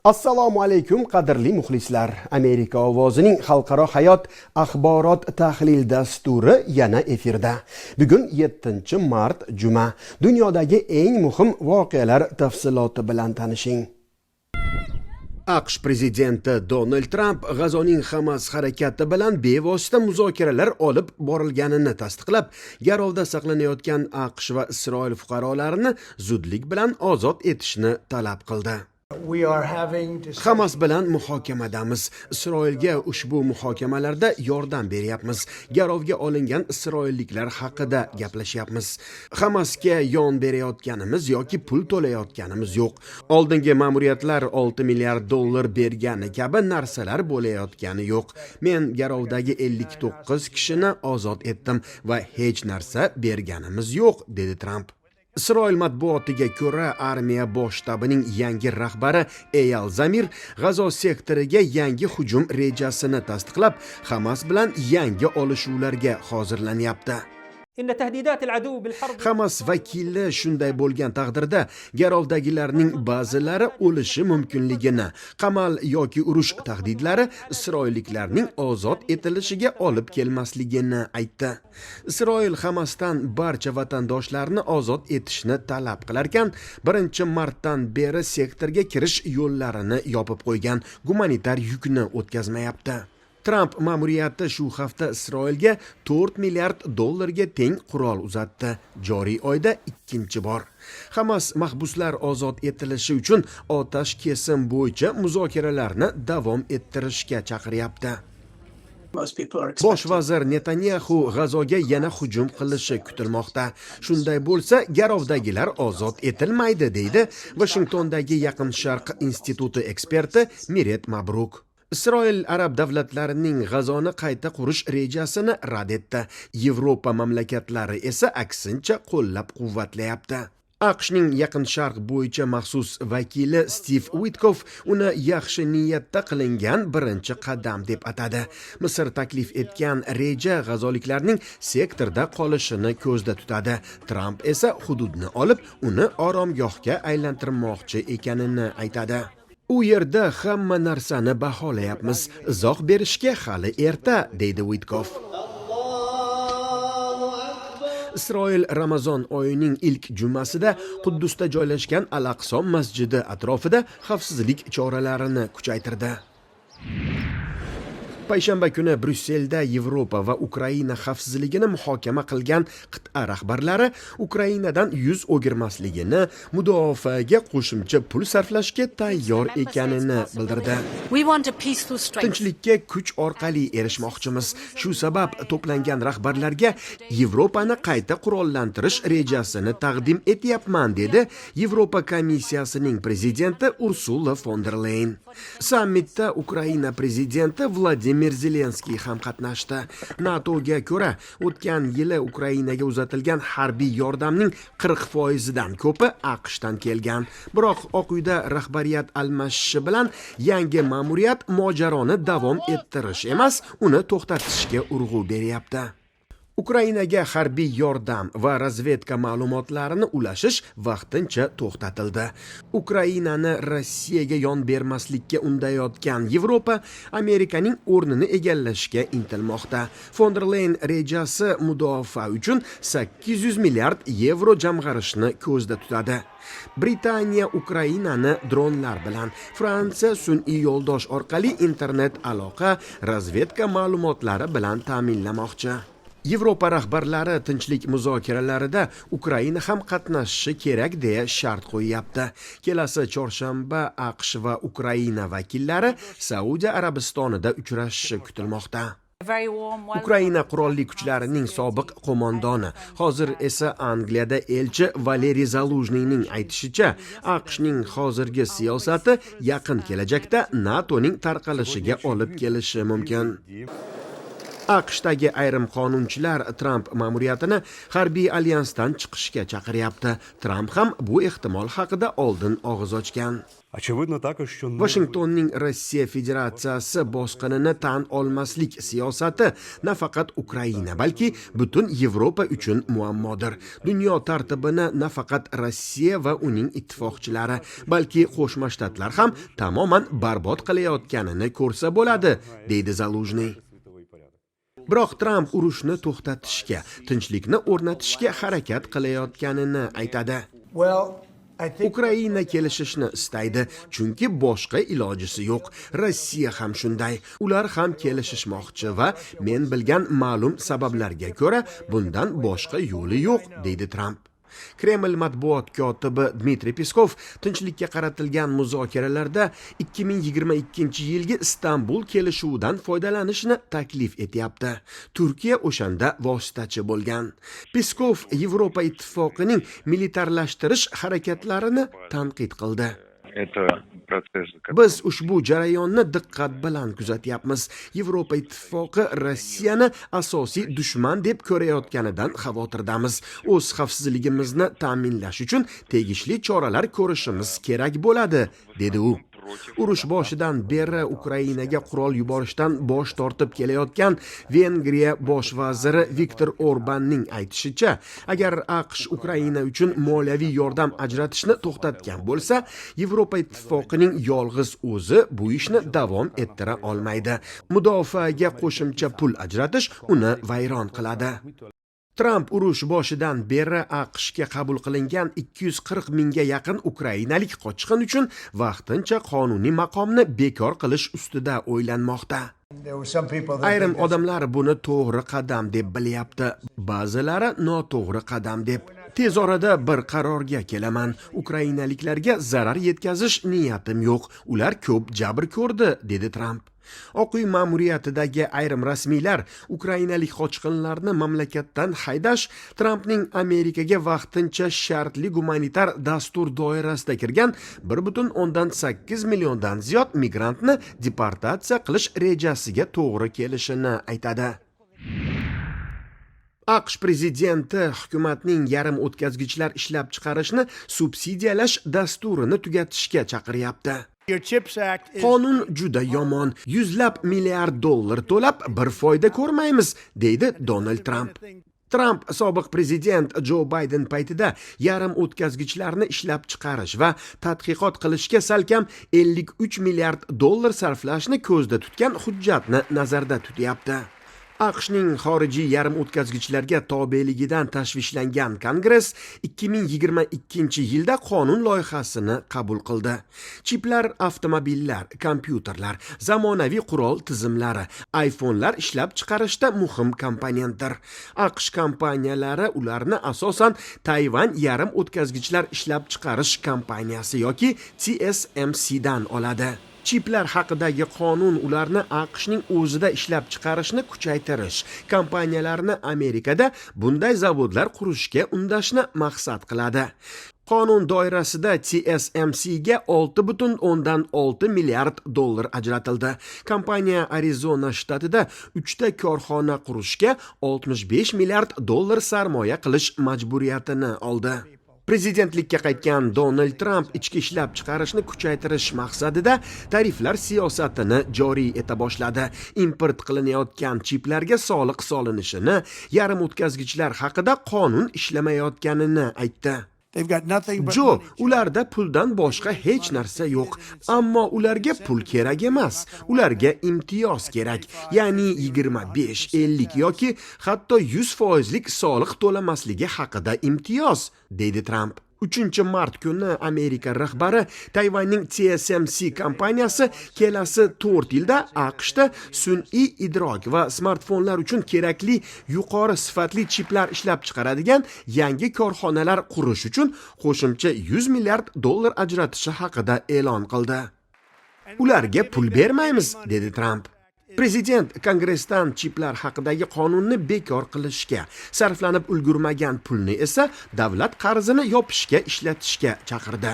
Assalomu alaykum qadrli muxlislar. Amerika ovozining xalqaro hayot axborot tahlil dasturi yana efirda. Bugun 7-mart juma. Dunyodagi eng muhim voqealar tafsiloti bilan tanishing. AQSh prezidenti Donald Trump G'azoning Hamas harakati bilan bevosita muzokaralar olib borilganini tasdiqlab, garovda saqlanayotgan AQSh va Isroil fuqarolarini zudlik bilan ozod etishni talab qildi. Hamas bilan muhokamadamiz. Isroilga ushbu muhokamalarda yordam beryapmiz. Garovga olingan isroilliklar haqida gaplashyapmiz. Hamasga yon berayotganimiz yoki pul to'layotganimiz yo'q. Oldingi ma'muriyatlar 6 milliard dollar bergani kabi narsalar bo'layotgani yo'q. Men garovdagi 59 kishini ozod etdim va hech narsa berganimiz yo'q, dedi Trump. Isroil matbuotiga ko'ra, armiya bosh shtabining yangi rahbari Eyal Zamir G'azo sektoriga yangi hujum rejasini tasdiqlab, Hamas bilan yangi olishuvlarga hozirlanyapti. Hamas vakili shunday bo'lgan taqdirda garovdagilarning ba'zilari o'lishi mumkinligini, qamal yoki urush tahdidlari isroilliklarning ozod etilishiga olib kelmasligini aytdi. Isroil Hamasdan barcha vatandoshlarni ozod etishni talab qilarkan, 1-martdan beri sektorga kirish yo'llarini yopib qo'ygan, gumanitar yukni o'tkazmayapti. Trump ma'muriyati shu hafta Isroilga 4 milliard dollarga teng qurol uzatdi. Joriy oyda ikkinchi bor. Hamas mahbuslar ozod etilishi uchun otash kesim bo'yicha muzokaralarni davom ettirishga chaqiryapti. Bosh vazir Netanyahu G'azoga yana hujum qilishi kutilmoqda. Shunday bo'lsa, garovdagilar ozod etilmaydi, deydi Washingtondagi Yaqin Sharq instituti eksperti Miret Mabruk. Isroil arab davlatlarining G'azoni qayta qurish rejasini rad etdi. Yevropa mamlakatlari esa aksincha qo'llab-quvvatlayapti. AQShning Yaqin Sharq bo'yicha maxsus vakili Steve Witkoff uni yaxshi niyatda qilingan birinchi qadam deb atadi. Misr taklif etgan reja g'azoliklarning sektorda qolishini ko'zda tutadi. Trump esa hududni olib, uni oromgohga aylantirmoqchi ekanini aytadi. U yerda hamma narsani baholayapmiz. Izoh berishga hali erta, deydi Witkoff. Isroil Ramazon oyining ilk jumasida Quddusda joylashgan Al-Aqso masjidi atrofida xavfsizlik choralarini kuchaytirdi. Payshanba kuni Bryusselda Yevropa va Ukraina xavfsizligini muhokama qilgan qit'a rahbarlari Ukrainadan yuz o'girmasligini, mudofaaga qo'shimcha pul sarflashga tayyor ekanini bildirdi. Tinchlikka kuch orqali erishmoqchimiz. Shu sabab to'plangan rahbarlarga Yevropani qayta qurollantirish rejasini taqdim etyapman, dedi Yevropa komissiyasining prezidenti Ursula von der Leyen. Sammitda Ukraina prezidenti Vladimir Zelenskiy ham qatnashdi. NATOga ko'ra, o'tgan yili Ukrainaga uzatilgan harbiy yordamning 40%dan ko'pi AQShdan kelgan. Biroq Oq uyda rahbariyat almashishi bilan yangi ma'muriyat mojaroni davom ettirish emas, uni to'xtatishga urg'u beryapti. Ukrainaga harbiy yordam va razvedka ma'lumotlarini ulashish vaqtincha to'xtatildi. Ukrainani Rossiyaga yon bermaslikka undayotgan Yevropa Amerikaning o'rnini egallashga intilmoqda. Von der Leyen rejasi mudofaa uchun 800 milliard yevro jamg'arishni ko'zda tutadi. Britaniya Ukrainani dronlar bilan, Fransiya sun'iy yo'ldosh orqali internet aloqa, razvedka ma'lumotlari bilan ta'minlamoqchi. Yevropa rahbarlari tinchlik muzokaralarida Ukraina ham qatnashishi kerak deya shart qo'yyapti. Kelasi chorshanba AQSh va Ukraina vakillari Saudiya Arabistonida uchrashishi kutilmoqda. Ukraina qurolli kuchlarining sobiq qo'mondoni, hozir esa Angliyada elchi Valeriy Zaluzhniyning aytishicha, AQShning hozirgi siyosati yaqin kelajakda NATOning tarqalishiga olib kelishi mumkin. AQShdagi ayrim qonunchilar Tramp ma'muriyatini harbiy alyansdan chiqishga chaqiryapti. Tramp ham bu ehtimol haqida oldin og'iz ochgan. Очевидно також, що Washingtonning Rossiya Federatsiyasi bosqinini tan olmaslik siyosati nafaqat Ukraina, balki butun Yevropa uchun muammodir. Dunyo tartibini nafaqat Rossiya va uning ittifoqchilari, balki Qo'shma Shtatlar ham tamoman barbod qilayotganini ko'rsa bo'ladi, deydi Zaluzhny. Biroq Tramp urushni to'xtatishga, tinchlikni o'rnatishga harakat qilayotganini aytadi. Ukraina kelishishni istaydi, chunki boshqa ilojisi yo'q. Rossiya ham shunday. Ular ham kelishishmoqchi va men bilgan ma'lum sabablarga ko'ra bundan boshqa yo'li yo'q, deydi Tramp. Kreml matbuot kotibi Dmitriy Peskov tinchlikka qaratilgan muzokaralarda 2022-yilgi Istanbul kelishuvidan foydalanishni taklif etyapti. Turkiya o'shanda vositachi bo'lgan. Peskov Yevropa ittifoqining militarlashtirish harakatlarini tanqid qildi. Biz ushbu jarayonni diqqat bilan kuzatyapmiz. Yevropa ittifoqi Rossiyani asosiy dushman deb ko'rayotganidan xavotirdamiz. O'z xavfsizligimizni ta'minlash uchun tegishli choralar ko'rishimiz kerak bo'ladi, dedi u. Urush boshidan beri Ukrainaga qurol yuborishdan bosh tortib kelayotgan Vengriya bosh vaziri Viktor Orbanning aytishicha, agar AQSh Ukraina uchun moliyaviy yordam ajratishni to'xtatgan bo'lsa, Yevropa ittifoqining yolg'iz o'zi bu ishni davom ettira olmaydi. Mudofaaga qo'shimcha pul ajratish uni vayron qiladi. Tramp urush boshidan beri AQShga qabul qilingan 240 mingga yaqin ukrainalik qochqin uchun vaqtincha qonuniy maqomni bekor qilish ustida o'ylanmoqda. Ayrim odamlar buni to'g'ri qadam deb bilyapti, ba'zilari noto'g'ri qadam deb. Tez orada bir qarorga kelaman. Ukrainaliklarga zarar yetkazish niyatim yo'q. Ular ko'p jabr ko'rdi, dedi Tramp. Oq uy ma'muriyatidagi ayrim rasmiylar ukrainalik qochqinlarni mamlakatdan haydash Trampning Amerikaga vaqtincha shartli gumanitar dastur doirasida kirgan 1,8 milliondan ziyod migrantni deportatsiya qilish rejasiga to'g'ri kelishini aytadi. AQSh prezidenti hukumatning yarim o'tkazgichlar ishlab chiqarishni subsidiyalash dasturini tugatishga chaqiryapti. Qonun juda yomon. $100 milliard to'lab bir foyda ko'rmaymiz, deydi Donald Trump. Tramp sobiq prezident Jo Bayden paytida yarim o'tkazgichlarni ishlab chiqarish va tadqiqot qilishga salkam $53 milliard sarflashni ko'zda tutgan hujjatni nazarda tutyapti. AQShning xorijiy yarim o'tkazgichlarga tobeligidan tashvishlangan Kongress 2022-yilda qonun loyihasini qabul qildi. Chiplar avtomobillar, kompyuterlar, zamonaviy qurol tizimlari, iPhone'lar ishlab chiqarishda muhim komponentdir. AQSh kompaniyalari ularni asosan Tayvan yarim o'tkazgichlar ishlab chiqarish kompaniyasi yoki TSMC dan oladi. Chiplar haqidagi qonun ularni AQShning o'zida ishlab chiqarishni kuchaytirish, kompaniyalarni Amerikada bunday zavodlar qurishga undashni maqsad qiladi. Qonun doirasida TSMCga $6,6 milliard ajratildi. Kompaniya Arizona shtatida 3 ta korxona qurishga $65 milliard sarmoya qilish majburiyatini oldi. Prezidentlikka qaytgan Donald Tramp ichki ishlab chiqarishni kuchaytirish maqsadida tariflar siyosatini joriy eta boshladi. Import qilinayotgan chiplarga soliq solinishini, yarim o'tkazgichlar haqida qonun ishlamayotganini aytdi. Jo, ularda puldan boshqa hech narsa yo'q, ammo ularga pul kerak emas. Ularga imtiyoz kerak, ya'ni 25, 50 yoki hatto 100% soliq to'lamasligi haqida imtiyoz, deydi Tramp. 3-mart kuni Amerika rahbari Tayvanning TSMC kompaniyasi kelasi 4 yilda AQShda sun'iy idrok va smartfonlar uchun kerakli yuqori sifatli chiplar ishlab chiqaradigan yangi korxonalar qurish uchun qo'shimcha $100 milliard ajratishi haqida e'lon qildi. Ularga pul bermaymiz, dedi Tramp. Prezident Kongressdan chiplar haqidagi qonunni bekor qilishga, sarflanib ulgurmagan pulni esa davlat qarzini yopishga ishlatishga chaqirdi.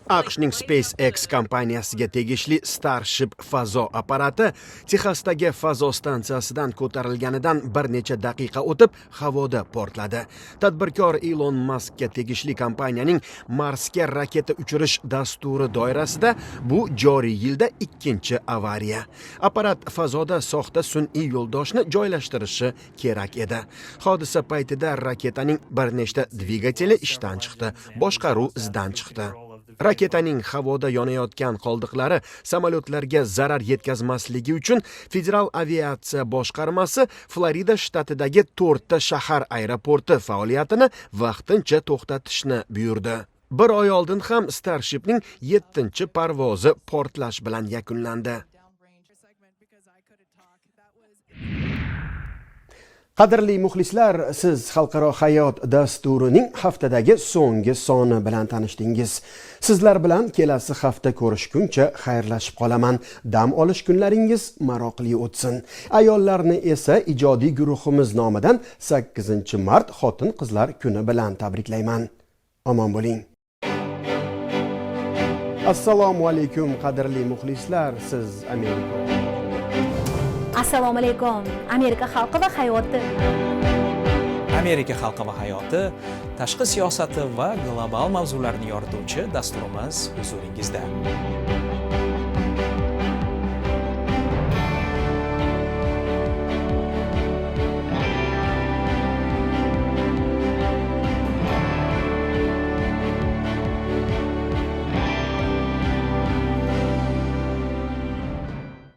AQShning SpaceX kompaniyasiga tegishli Starship fazo apparati Texasdagi fazo stansiyasidan ko'tarilganidan bir necha daqiqa o'tib havoda portladi. Tadbirkor Elon Muskga tegishli kompaniyaning Marsga raketa uchirish dasturi doirasida bu joriy yilda ikkinchi avariya. Apparat fazoda soxta sun'iy yo'ldoshni joylashtirishi kerak edi. Hodisa paytida raketaning bir nechta dvigateli ishdan chiqdi, boshqaruv izdan chiqdi. Raketaning havoda yonayotgan qoldiqlari samolyotlarga zarar yetkazmasligi uchun Federal aviatsiya boshqarmasi Florida shtatidagi 4 ta shahar aeroporti faoliyatini vaqtincha to'xtatishni buyurdi. Bir oy oldin ham Starshipning 7-chi parvozi portlash bilan yakunlandi. Qadrli muxlislar, siz Xalqaro hayot dasturining haftadagi so'nggi soni bilan tanishdingiz. Sizlar bilan kelasi hafta ko'rishguncha xayrlashib qolaman. Dam olish kunlaringiz maroqli o'tsin. Ayollarni esa ijodiy guruhimiz nomidan 8-mart xotin-qizlar kuni bilan tabriklayman. Omon bo'ling. Assalomu alaykum qadrli muxlislar, siz Amerika. Assalomu alaykum. Amerika xalqi va hayoti. Amerika xalqi va hayoti, tashqi siyosati va global mavzularni yorituvchi dasturimiz huzuringizda.